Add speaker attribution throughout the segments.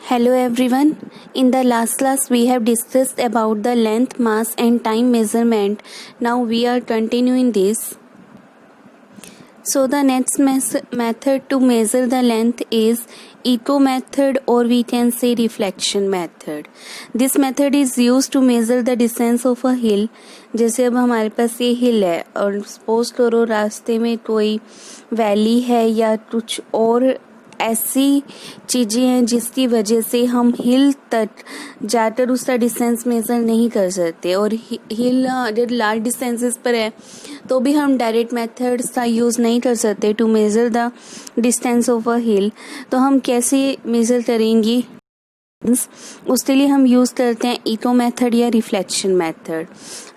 Speaker 1: Hello everyone. In the last class we have discussed about the length, mass and time measurement. Now we are continuing this. So the next method to measure the length is echo method, or we can say reflection method. This method is used to measure the distance of a hill. जैसे अब हमारे पास ये हिल है और suppose करो रास्ते में कोई वैली है या कुछ और ऐसी चीज़ें हैं जिसकी वजह से हम हिल तक जाकर उसका डिस्टेंस मेज़र नहीं कर सकते, और हिल अगर लार्ज डिस्टेंसेस पर है तो भी हम डायरेक्ट मेथड्स का यूज़ नहीं कर सकते to measure the distance of a hill. तो हम कैसे मेज़र करेंगे, उसके लिए हम यूज़ करते हैं इको मेथड या रिफ्लेक्शन मेथड.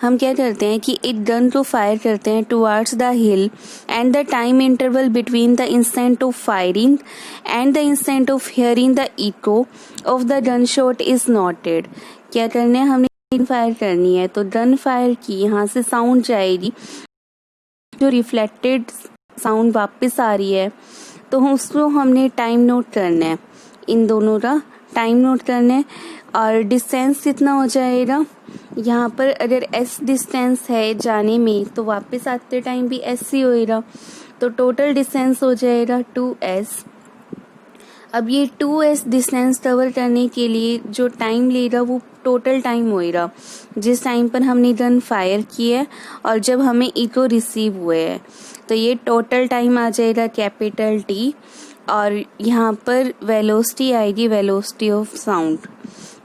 Speaker 1: हम क्या करते हैं कि एक गन को फायर करते हैं towards the hill and the time interval between the instant of firing and the instant of hearing the eco of the gun shot is noted. क्या करना है, हमने फायर करनी है तो गन फायर की, यहाँ से साउंड जाएगी, जो रिफ्लेक्टेड साउंड वापस आ रही है तो उसको हमने टाइम नोट करना है. इन दोनों का टाइम नोट करना है. और डिस्टेंस कितना हो जाएगा, यहाँ पर अगर s डिस्टेंस है जाने में तो वापस आते टाइम भी s ही होएगा, तो टोटल डिस्टेंस हो जाएगा 2s. अब ये 2s डिस्टेंस कवर करने के लिए जो टाइम लेगा वो टोटल टाइम होएगा जिस टाइम पर हमने गन फायर की है और जब हमें इको रिसीव हुए है. तो ये टोटल टाइम आ जाएगा कैपिटल T, और यहाँ पर वेलोसिटी आएगी वेलोसिटी ऑफ साउंड.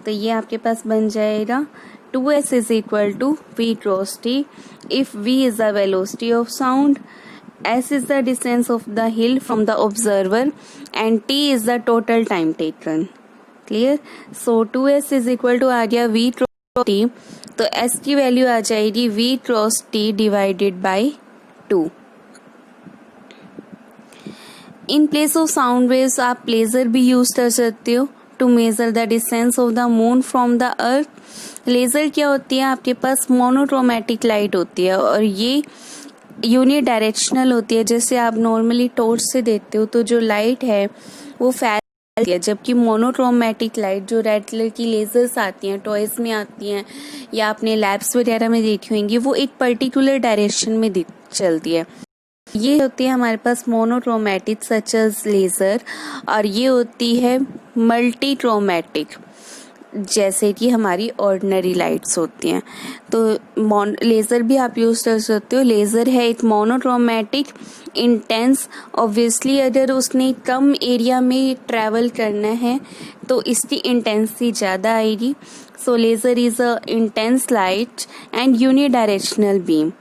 Speaker 1: तो ये आपके पास बन जाएगा 2s is equal to v cross t. If v is the velocity of sound, s is the distance of the hill from the observer and t is the total time taken. Clear? So 2s is equal to आ गया v cross t, तो s की value आ जाएगी v cross t divided by 2. In place of sound waves आप laser भी use कर सकते हो to measure the distance of the moon from the earth. Laser क्या होती है, आपके पास मोनोक्रोमैटिक लाइट होती है और ये यूनि डायरेक्शनल होती है. जैसे आप नॉर्मली टॉर्च से देखते हो तो जो लाइट है वो फैलती है, जबकि मोनोक्रोमैटिक लाइट जो रेड कलर की लेज़र्स आती हैं, टॉयज में आती हैं या आपने लैब्स वगैरह में देखी होंगी, वो एक पर्टिकुलर डायरेक्शन में चलती है. ये होती है हमारे पास मोनोक्रोमैटिक सच एज लेज़र, और ये होती है मल्टी क्रोमैटिक जैसे कि हमारी ऑर्डिनरी लाइट्स होती हैं. तो लेज़र भी आप यूज़ कर सकते हो. लेज़र है एक मोनोक्रोमैटिक इंटेंस. ऑब्वियसली अगर उसने कम एरिया में ट्रैवल करना है तो इसकी इंटेंसिटी ज़्यादा आएगी. So laser is a intense light and unidirectional beam.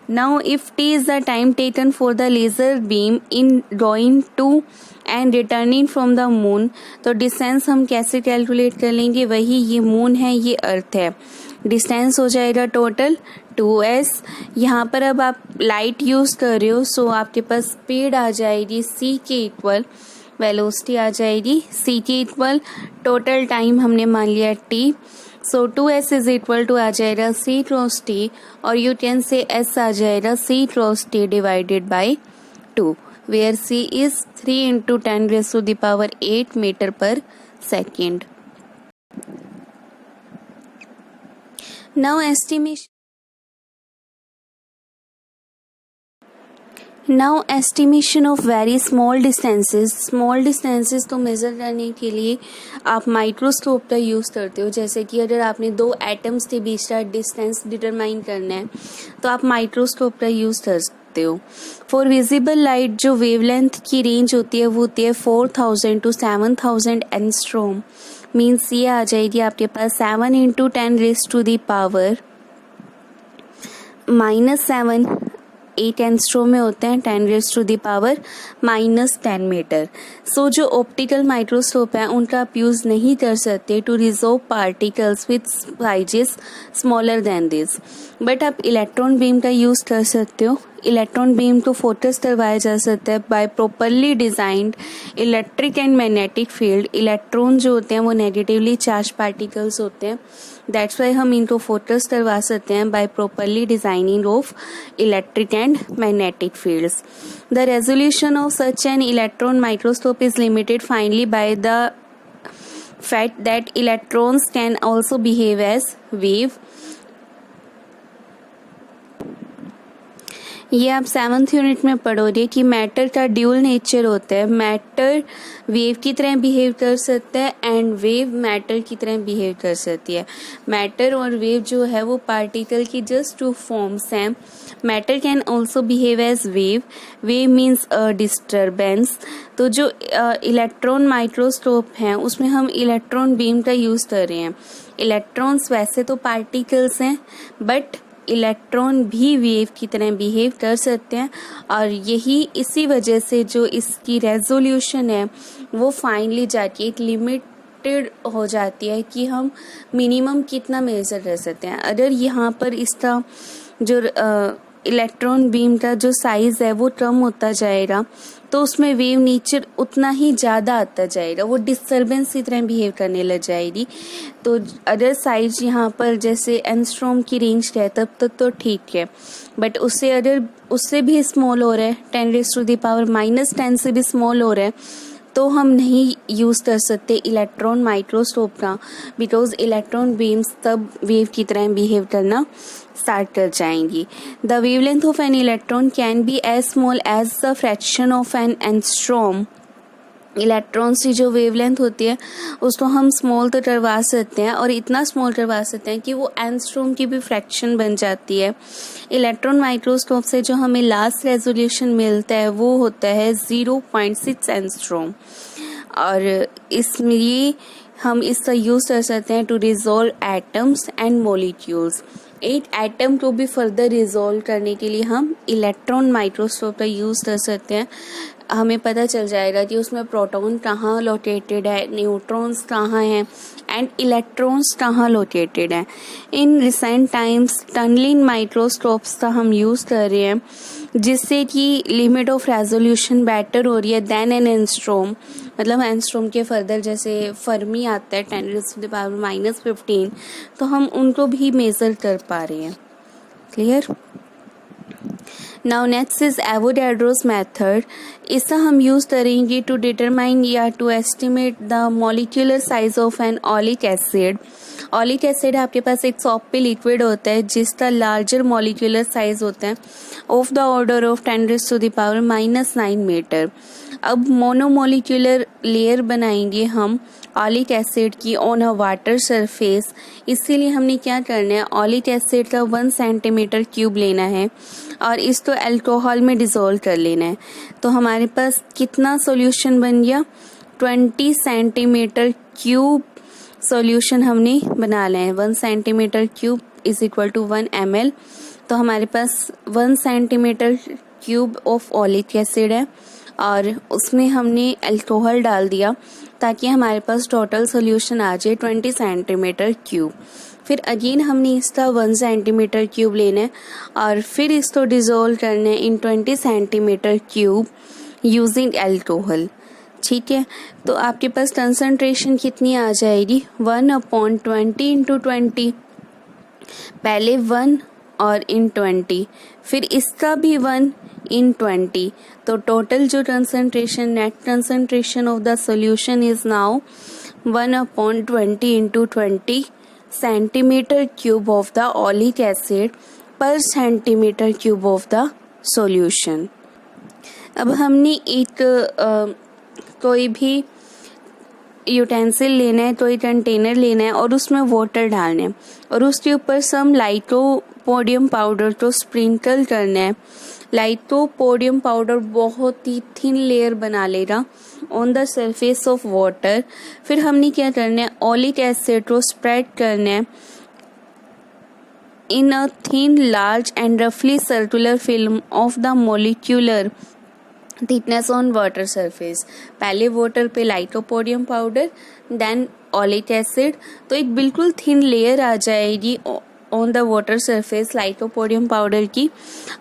Speaker 1: Now if t is the time taken for the laser beam in going to and returning from the moon, तो distance हम कैसे calculate कर लेंगे, वही ये moon है ये अर्थ है. डिस्टेंस हो जाएगा टोटल 2s. यहाँ पर अब आप लाइट यूज़ कर रहे हो, सो आपके पास स्पीड आ जाएगी c के इक्वल, वेलोसिटी आ जाएगी c के इक्वल, टोटल टाइम हमने मान लिया t. So 2s is equal to आ जाएगा c क्रॉस t, और यू कैन से s आ जाएगा c cross t divided by 2, where c is 3 into 10 raise to the power 8 metre per second. Now estimation of very small distances तो measure करने के लिए आप माइक्रोस्कोप का use करते हो. जैसे कि अगर आपने दो एटम्स के बीच का डिस्टेंस डिटरमाइन करना है तो आप माइक्रोस्कोप का यूज़ कर सकते हो. फॉर विजिबल लाइट जो वेवलेंथ की रेंज होती है वो होती है 4000 to 7000 एंगस्ट्रॉम. मीन्स ये आ जाएगी आपके पास 7 into 10 raise to the power -7. 8 angstrom में होते हैं 10 raise to the power -10 metre. So जो ऑप्टिकल माइक्रोस्कोप है उनका आप यूज़ नहीं कर सकते to resolve particles with sizes smaller than this. But आप इलेक्ट्रॉन बीम का यूज़ कर सकते हो. इलेक्ट्रॉन बीम को फोकस करवाया जा सकता है by properly designed electric and magnetic field. Electron जो होते हैं वो नेगेटिवली चार्ज पार्टिकल्स होते हैं, दैट्स वाई हम इनको फोकस करवा सकते हैं by properly designing of electric and magnetic fields. The resolution of such an electron microscope is limited finally by the fact that electrons can also behave as wave. ये आप 7th unit में पढ़ोगे कि matter का dual nature होता है. Matter wave की तरह बिहेव कर सकता है एंड वेव मैटर की तरह बिहेव कर सकती है. मैटर और वेव जो है वो पार्टिकल की जस्ट टू फॉर्म्स हैं. Matter can also behave as wave. Wave means disturbance. तो जो इलेक्ट्रॉन माइक्रोस्कोप हैं उसमें हम इलेक्ट्रॉन बीम का यूज़ कर रहे हैं. इलेक्ट्रॉन्स वैसे तो पार्टिकल्स हैं बट इलेक्ट्रॉन भी वेव की तरह बिहेव कर सकते हैं और यही इसी वजह से जो इसकी रेजोल्यूशन है वो फाइनली जाती है, एक लिमिटेड हो जाती है कि हम मिनिमम कितना मेजर कर सकते हैं. अगर यहाँ पर इसका जो इलेक्ट्रॉन बीम का जो साइज़ है वो कम होता जाएगा तो उसमें वेव नेचर उतना ही ज़्यादा आता जाएगा, वो डिस्टर्बेंस की तरह बिहेव करने लग जाएगी. तो अदर साइज यहाँ पर जैसे एंगस्ट्रॉम की रेंज है तब तक तो ठीक है, बट उससे अगर उससे भी स्मॉल हो रहा है 10⁻⁻10 से भी स्मॉल हो रहा है तो हम नहीं यूज़ कर सकते इलेक्ट्रॉन माइक्रोस्कोप का, बिकॉज इलेक्ट्रॉन बीम्स तब वेव की तरह बिहेव करना स्टार्ट कर जाएंगी. The wavelength of an electron can be as small as the fraction of an angstrom. Electrons की जो वेवलेंथ होती है उसको हम स्मॉल तो करवा सकते हैं और इतना स्मॉल करवा सकते हैं कि वो एंगस्ट्रॉम की भी फ्रैक्शन बन जाती है. इलेक्ट्रॉन माइक्रोस्कोप से जो हमें लास्ट रेजोल्यूशन मिलता है वो होता है 0.6 एंगस्ट्रॉम और इसमें हम इसका यूज़ कर सकते हैं to resolve atoms and molecules. एक एटम को भी फर्दर रिजॉल्व करने के लिए हम इलेक्ट्रॉन माइक्रोस्कोप का यूज़ कर सकते हैं. हमें पता चल जाएगा कि उसमें प्रोटॉन कहाँ लोकेटेड है, न्यूट्रॉन्स कहाँ हैं एंड इलेक्ट्रॉन्स कहाँ लोकेटेड हैं. In recent times tunnelling microscopes का हम यूज़ कर रहे हैं जिससे कि लिमिट ऑफ रेजोल्यूशन बेटर हो रही है देन एन एंगस्ट्रॉम. मतलब एंगस्ट्रॉम के फर्दर जैसे फर्मी आता है 10⁻⁻15 तो हम उनको भी मेज़र कर पा रहे हैं. Clear. Now next is Avogadro's method. इसका हम यूज़ करेंगे टू डिटरमाइन या to estimate the molecular size of an oleic acid. Oleic acid आपके पास एक सॉप पे लिक्विड होता है जिसका लार्जर मॉलिक्यूलर साइज होता है of the order of 10⁻⁻9 metre. अब मोनोमोलिक्यूलर लेयर बनाएंगे हम ऑलिक एसिड की ऑन अ वाटर सरफेस. इसीलिए हमने क्या करना है, ऑलिक एसिड का 1 सेंटीमीटर क्यूब लेना है और इसको अल्कोहल में डिज़ोल्व कर लेना है. तो हमारे पास कितना सॉल्यूशन बन गया, 20 सेंटीमीटर क्यूब सॉल्यूशन हमने बना लिया है. 1 centimetre cube is equal to 1 ml. तो हमारे पास 1 centimetre cube of oleic acid है और उसमें हमने अल्कोहल डाल दिया ताकि हमारे पास टोटल सॉल्यूशन आ जाए 20 सेंटीमीटर क्यूब. फिर अगेन हमने इसका 1 सेंटीमीटर क्यूब लेना है और फिर इसको डिज़ोल्व करना है इन 20 सेंटीमीटर क्यूब यूजिंग अल्कोहल. ठीक है, तो आपके पास कंसंट्रेशन कितनी आ जाएगी, 1/20 इंटू 20. पहले 1 और इन 20, फिर इसका भी 1 इन 20. तो टोटल जो concentration, net concentration of the solution is now 1/20 into 20 centimetre cube of the oleic acid per centimetre cube of the solution. अब हमने एक कोई भी यूटेंसिल लेना है, कोई कंटेनर लेना है और उसमें वाटर डालना है और उसके ऊपर सम लाइकोपोडियम पाउडर को स्प्रिंकल करना है. लाइकोपोडियम पाउडर बहुत ही थिन लेयर बना लेगा on the surface of water. फिर हमने क्या करना है, ऑलिक एसिड को स्प्रेड करना है in a thin large and रफली circular film of the molecular thickness on water surface. पहले वाटर पे lycopodium powder then oleic acid, तो एक बिल्कुल थिन लेयर आ जाएगी on the water surface lycopodium powder की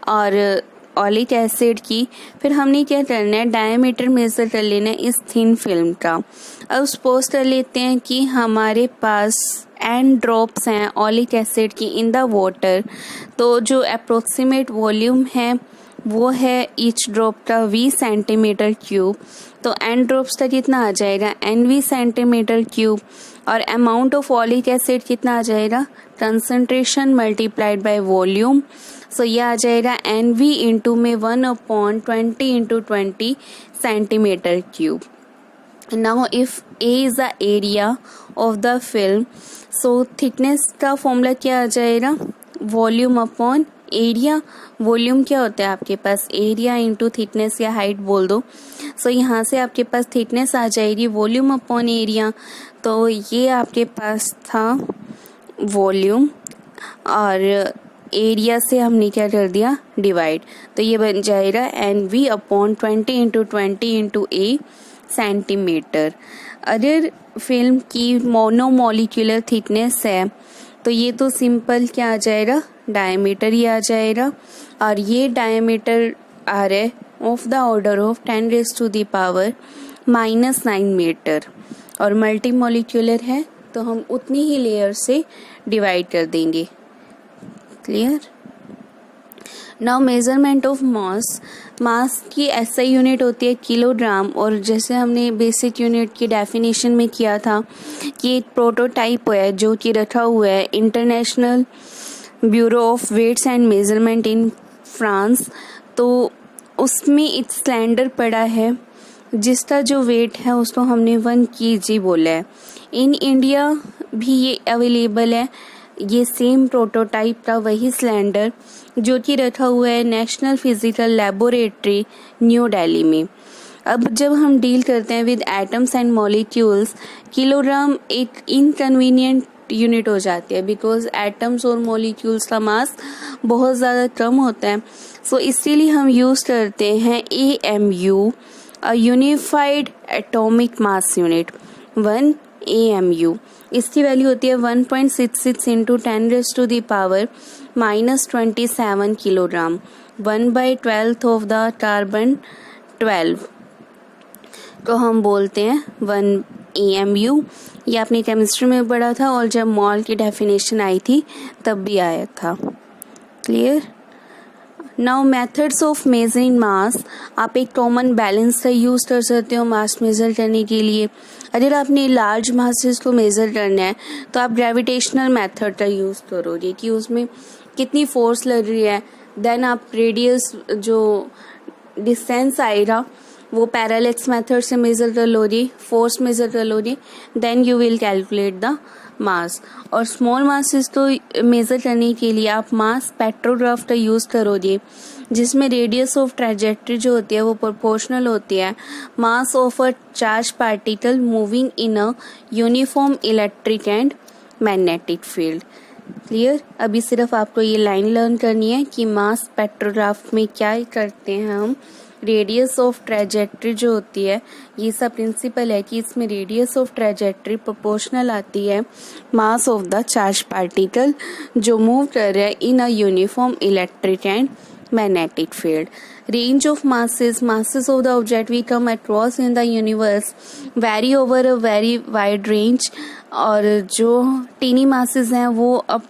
Speaker 1: और ऑलिक एसिड की. फिर हमने क्या करना है, डायमीटर मेजर कर लेना है इस थिन फिल्म का. अब सपोज कर लेते हैं कि हमारे पास n ड्रॉप्स हैं ऑलिक एसिड की इन द वाटर. तो जो अप्रोक्सीमेट वॉल्यूम है वो है ईच ड्रॉप का v सेंटीमीटर क्यूब, तो n ड्रॉप्स का कितना आ जाएगा nv सेंटीमीटर क्यूब, और अमाउंट ऑफ ऑलिक एसिड कितना आ जाएगा कंसंट्रेशन मल्टीप्लाइड बाय वॉल्यूम, सो ये आ जाएगा nv इंटू में 1/20 into 20 centimetre cube. Now if A is the area of the film, so thickness का फॉर्मूला क्या आ जाएगा वॉल्यूम अपॉन एरिया. वॉल्यूम क्या होता है आपके पास एरिया इंटू थिकनेस या हाइट बोल दो. सो यहाँ से आपके पास थिकनेस आ जाएगी वॉल्यूम अपॉन एरिया, तो ये आपके पास था वॉल्यूम और एरिया से हमने क्या कर दिया डिवाइड, तो ये बन जाएगा NV upon 20 into 20 into A centimetre. अगर फिल्म की मोनोमोलिक्यूलर थिकनेस है तो ये तो सिंपल क्या आ जाएगा डायमीटर ही आ जाएगा, और ये डायमीटर आ रहा है of the order of 10⁻⁻⁹ metre, और मल्टी मोलिक्यूलर है तो हम उतनी ही लेयर से डिवाइड कर देंगे. Clear. Now measurement of mass. Mass की ऐसा यूनिट होती है किलोग्राम, और जैसे हमने बेसिक यूनिट की डेफिनेशन में किया था कि एक प्रोटोटाइप है जो कि रखा हुआ है International Bureau of Weights and Measurement in France, तो उसमें एक सिलेंडर पड़ा है जिसका जो वेट है उसको हमने 1 kg बोला है. इन इंडिया भी ये अवेलेबल है, ये सेम प्रोटोटाइप का वही सिलेंडर जो कि रखा हुआ है national Physical laboratory new Delhi में. अब जब हम डील करते हैं with atoms and molecules, kilogram एक इनकन्वीनियंट यूनिट हो जाती है बिकॉज एटम्स और मॉलिक्यूल्स का मास बहुत ज़्यादा कम होता है. सो इसीलिए हम यूज़ करते हैं AMU, a unified atomic mass unit 1 AMU. इसकी वैल्यू होती है 1.66 into 10⁻⁻27 kilogram, 1/12 of the carbon 12 को हम बोलते हैं 1 AMU. ये आपने केमिस्ट्री में पढ़ा था और जब मॉल की डेफिनेशन आई थी तब भी आया था. Clear. Now methods of measuring mass. आप एक कॉमन बैलेंस का यूज़ कर सकते हो मास मेज़र करने के लिए. अगर आपने लार्ज मासेस को मेज़र करना है तो आप ग्रेविटेशनल मेथड का यूज़ करोगे कि उसमें कितनी फोर्स लग रही है, देन आप रेडियस जो डिस्टेंस आएगा वो पैरेलक्स मेथड से मेज़र कर लोगे, फोर्स मेज़र कर लोगे, then you will calculate the mass. और स्मॉल मासेस को मेज़र करने के लिए आप मास स्पेक्ट्रोग्राफ का यूज़ करोगे जिसमें रेडियस ऑफ ट्रैजेक्टरी जो होती है वो प्रोपोर्शनल होती है mass of a charge particle moving in a uniform electric and magnetic field. Clear. अभी सिर्फ आपको ये लाइन लर्न करनी है कि मास स्पेक्ट्रोग्राफ में क्या करते हैं हम. रेडियस ऑफ ट्रैजेक्टरी जो होती है ये सब प्रिंसिपल है कि इसमें रेडियस ऑफ ट्रैजेक्टरी प्रोपोर्शनल आती है mass of the charge particle जो मूव कर रहा है in a uniform electric and magnetic field. Range of masses of the object we come across in the universe vary over a very wide range. और जो tiny masses हैं वो अब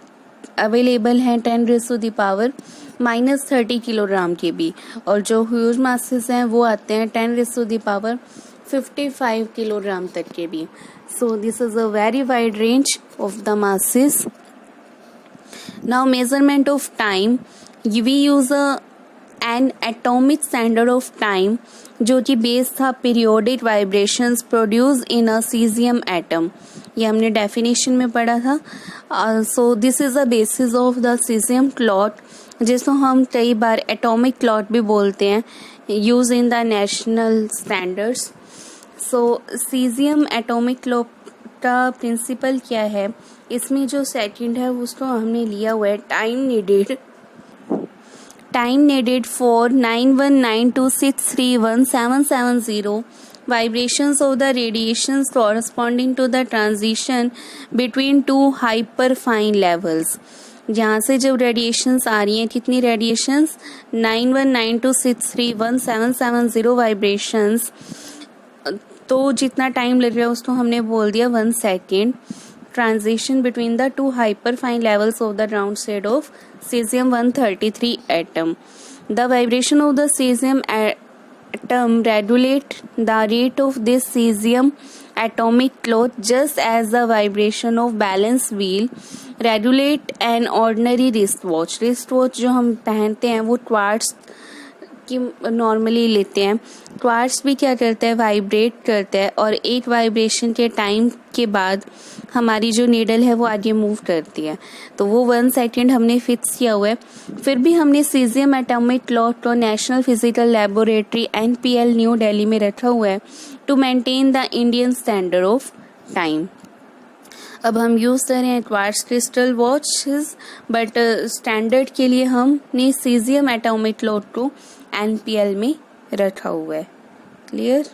Speaker 1: available हैं 10⁻⁻³ किलोग्राम के भी, और जो ह्यूज masses हैं वो आते हैं 10⁻55 किलोग्राम तक के भी. So this is a very wide range of the masses. Now measurement of time. We use an atomic standard of time जो कि बेस था periodic vibrations produce in a caesium atom. ये हमने डेफिनेशन में पढ़ा था. So this is the basis of the caesium clock जिसको हम कई बार एटॉमिक क्लॉक भी बोलते हैं, use in the national standards. So caesium atomic clock का प्रिंसिपल क्या है, इसमें जो सेकंड है उसको हमने लिया हुआ है time needed for 91926317770 vibrations of the radiations corresponding to the transition between two hyperfine levels. जहाँ से जब रेडिएशंस आ रही हैं, कितनी रेडिएशंस 91926317770 वाइब्रेशंस, तो जितना टाइम लग रहा है उसको हमने बोल दिया 1 second. Transition between the two hyperfine levels of the ground state of cesium 133 atom. The vibration of the caesium atom regulate the rate of this cesium atomic clock just as the vibration of balance wheel regulate an ordinary wristwatch. wristwatch जो हम पहनते हैं वो quartz की normally लेते हैं. Quartz भी क्या करता है, वाइब्रेट करता है और एक वाइब्रेशन के टाइम के बाद हमारी जो नीडल है वो आगे मूव करती है. तो वो 1 सेकेंड हमने फिक्स किया हुआ है. फिर भी हमने सीजियम एटॉमिक क्लॉक को National Physical Laboratory NPL New Delhi में रखा हुआ है to maintain the Indian standard of time. अब हम यूज़ कर रहे हैं quartz crystal watches, but standard के लिए हमने सीजियम एटॉमिक क्लॉक को NPL में रखा हुआ है. क्लियर?